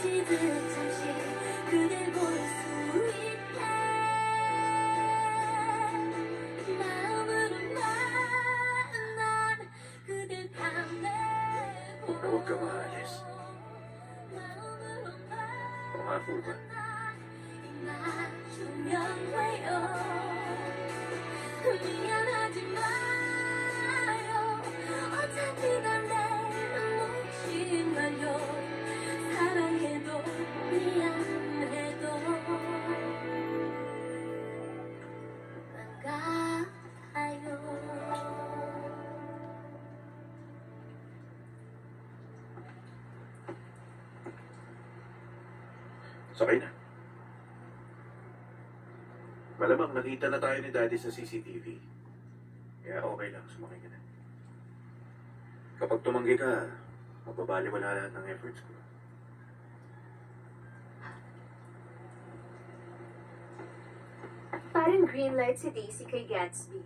스치듯 잠시 그댈 볼 수 있게 마음으로만 난 그댈 감내고 Huwag ka maalis. Pangako ba? 맞추면 돼요. 미안하지 마요. 어차피 난내 몫이 말요. 사랑해도 미안해도 난 가요. Sakay na. Malamang nakita na tayo ni Daddy sa CCTV. Kaya okay lang, sumakay ka na. Kapag tumanggi ka, mababaliwala lahat ng efforts ko. Parang green light si Daisy kay Gatsby.